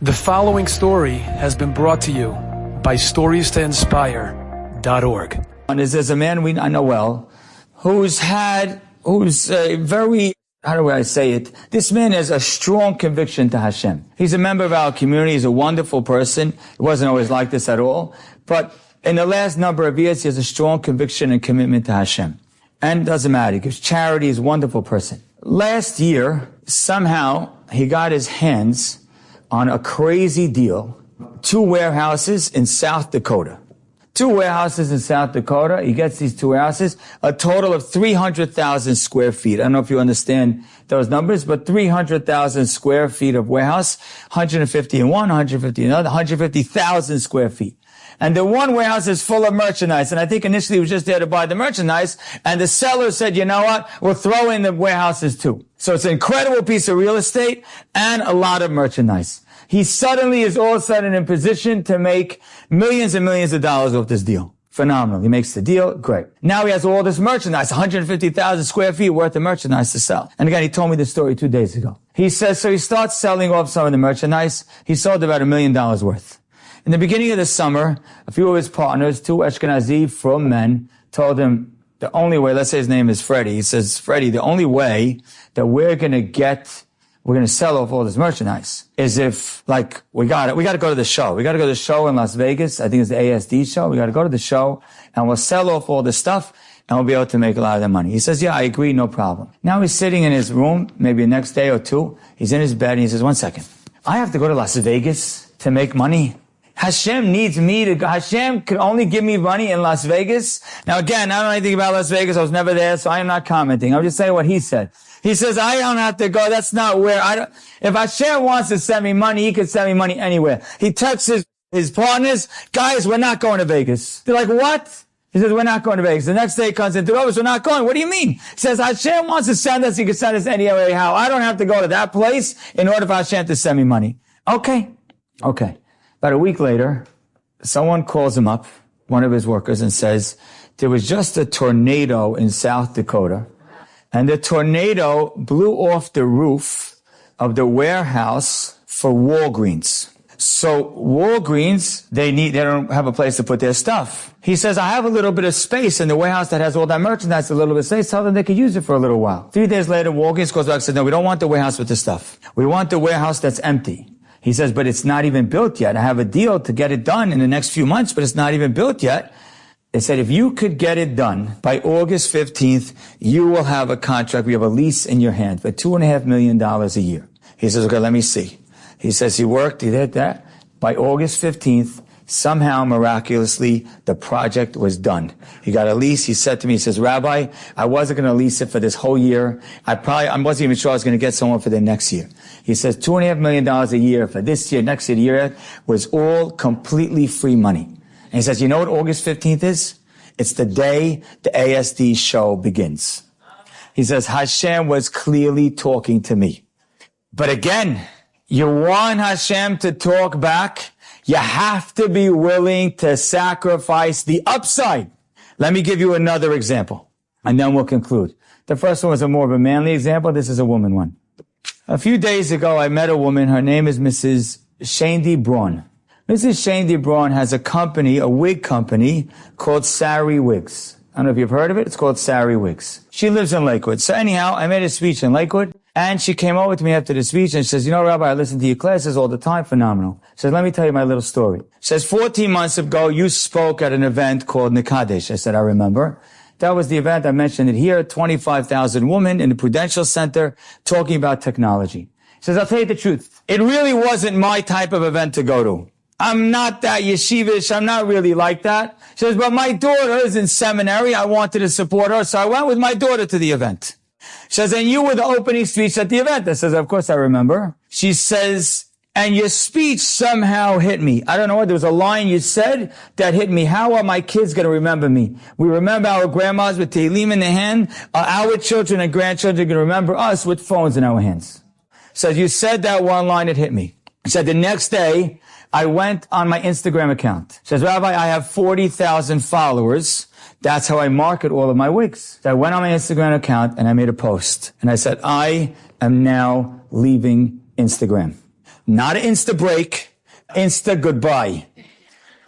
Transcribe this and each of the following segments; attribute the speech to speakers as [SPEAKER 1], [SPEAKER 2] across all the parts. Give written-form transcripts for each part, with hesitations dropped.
[SPEAKER 1] The following story has been brought to you by StoriesToInspire.org.
[SPEAKER 2] There's a man I know well who's very, how do I say it? This man has a strong conviction to Hashem. He's a member of our community. He's a wonderful person. It wasn't always like this at all. But in the last number of years, he has a strong conviction and commitment to Hashem. And it doesn't matter. He gives charity. He's a wonderful person. Last year, somehow, he got his hands on a crazy deal. 2 warehouses in South Dakota. 2 warehouses in South Dakota. He gets these 2 warehouses, a total of 300,000 square feet. I don't know if you understand those numbers, but 300,000 square feet of warehouse, 150 in one, 150 in another, 150,000 square feet. And the one warehouse is full of merchandise. And I think initially he was just there to buy the merchandise. And the seller said, you know what? We'll throw in the warehouses too. So it's an incredible piece of real estate and a lot of merchandise. He suddenly is all of a sudden in position to make millions and millions of dollars off this deal. Phenomenal. He makes the deal. Great. Now he has all this merchandise, 150,000 square feet worth of merchandise to sell. And again, he told me this story 2 days ago. He says, so he starts selling off some of the merchandise. He sold about $1 million worth. In the beginning of the summer, a few of his partners, 2 Ashkenazi from men, told him the only way, let's say his name is Freddie. He says, Freddie, the only way that we're going to sell off all this merchandise is if, like, we got to go to the show. We got to go to the show in Las Vegas. I think it's the ASD show. We got to go to the show and we'll sell off all this stuff and we'll be able to make a lot of that money. He says, yeah, I agree. No problem. Now he's sitting in his room, maybe the next day or 2. He's in his bed and he says, 1 second. I have to go to Las Vegas to make money. Hashem needs me to go. Hashem could only give me money in Las Vegas. Now again, I don't know anything about Las Vegas. I was never there, so I am not commenting. I'm just saying what he said. He says, I don't have to go. That's not where if Hashem wants to send me money, he could send me money anywhere. He texts his partners, guys, we're not going to Vegas. They're like, what? He says, we're not going to Vegas. The next day he comes into the office, we're not going. What do you mean? He says, Hashem wants to send us, he can send us anywhere, how. I don't have to go to that place in order for Hashem to send me money. Okay. About a week later, someone calls him up, one of his workers, and says, there was just a tornado in South Dakota, and the tornado blew off the roof of the warehouse for Walgreens. So Walgreens, they don't have a place to put their stuff. He says, I have a little bit of space in the warehouse that has all that merchandise, a little bit of space. Tell them they could use it for a little while. 3 days later, Walgreens goes back and says, no, we don't want the warehouse with the stuff. We want the warehouse that's empty. He says, but it's not even built yet. I have a deal to get it done in the next few months, but it's not even built yet. They said, if you could get it done by August 15th, you will have a contract. We have a lease in your hand for $2.5 million a year. He says, okay, let me see. He says he worked, he did that. By August 15th, somehow, miraculously, the project was done. He got a lease. He said to me, he says, Rabbi, I wasn't going to lease it for this whole year. I wasn't even sure I was going to get someone for the next year. He says $2.5 million a year for this year, next year, the year was all completely free money. And he says, you know what August 15th is? It's the day the ASD show begins. He says, Hashem was clearly talking to me. But again, you want Hashem to talk back? You have to be willing to sacrifice the upside. Let me give you another example, and then we'll conclude. The first one was more of a manly example. This is a woman one. A few days ago, I met a woman. Her name is Mrs. Shandy Braun. Mrs. Shandy Braun has a company, a wig company, called Sari Wigs. I don't know if you've heard of it. It's called Sari Wigs. She lives in Lakewood. So anyhow, I made a speech in Lakewood. And she came over to me after the speech and she says, you know, Rabbi, I listen to your classes all the time. Phenomenal. She says, let me tell you my little story. She says, 14 months ago, you spoke at an event called Nikadesh. I said, I remember. That was the event. I mentioned it here. 25,000 women in the Prudential Center talking about technology. She says, I'll tell you the truth. It really wasn't my type of event to go to. I'm not that yeshivish. I'm not really like that. She says, but my daughter is in seminary. I wanted to support her. So I went with my daughter to the event. She says, and you were the opening speech at the event. I says, of course I remember. She says, and your speech somehow hit me. I don't know what, there was a line you said that hit me. How are my kids going to remember me? We remember our grandmas with Tehillim in their hand. Our children and grandchildren are going to remember us with phones in our hands. She says, you said that one line, it hit me. She said, the next day, I went on my Instagram account. She says, Rabbi, I have 40,000 followers. That's how I market all of my wigs. So I went on my Instagram account and I made a post. And I said, I am now leaving Instagram. not an Insta break, Insta goodbye.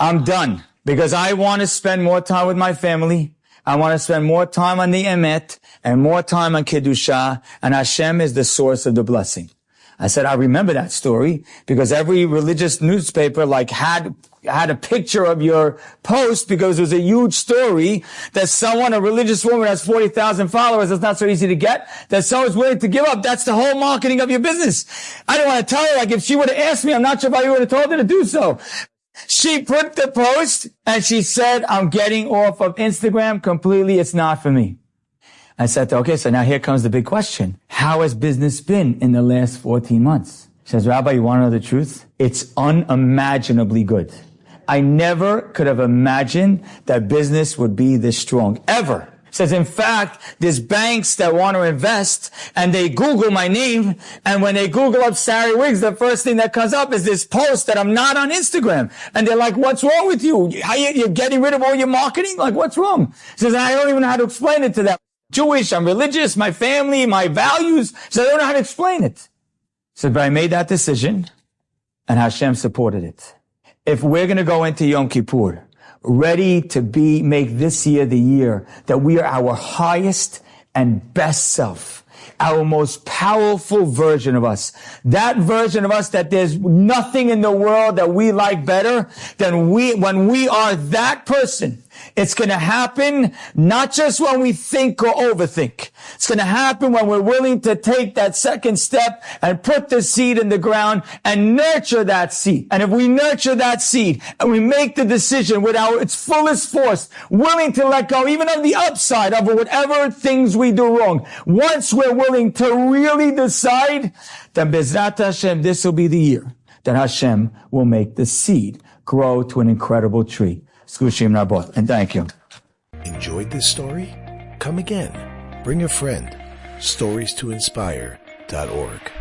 [SPEAKER 2] I'm done because I want to spend more time with my family. I want to spend more time on the Emet and more time on Kedusha, and Hashem is the source of the blessing. I said, I remember that story because every religious newspaper had a picture of your post because it was a huge story that someone, a religious woman has 40,000 followers. It's not so easy to get, that someone's willing to give up. That's the whole marketing of your business. I don't want to tell her, if she would have asked me, I'm not sure if I would have told her to do so. She put the post and she said, I'm getting off of Instagram completely. It's not for me. I said, okay, so now here comes the big question. How has business been in the last 14 months? She says, Rabbi, you want to know the truth? It's unimaginably good. I never could have imagined that business would be this strong, ever. Says, in fact, there's banks that want to invest and they Google my name. And when they Google up Sari Wiggs, the first thing that comes up is this post that I'm not on Instagram. And they're like, what's wrong with you? You're getting rid of all your marketing? Like, what's wrong? Says, I don't even know how to explain it to them. Jewish, I'm religious, my family, my values. So I don't know how to explain it. Said, but I made that decision and Hashem supported it. If we're going to go into Yom Kippur, ready to make this year the year that we are our highest and best self, our most powerful version of us, that version of us that there's nothing in the world that we like better than when we are that person. It's going to happen not just when we think or overthink. It's going to happen when we're willing to take that second step and put the seed in the ground and nurture that seed. And if we nurture that seed and we make the decision with its fullest force, willing to let go even on the upside of whatever things we do wrong, once we're willing to really decide, then Bezrat Hashem, this will be the year that Hashem will make the seed grow to an incredible tree. And thank you.
[SPEAKER 3] Enjoyed this story? Come again. Bring a friend. StoriesToInspire.org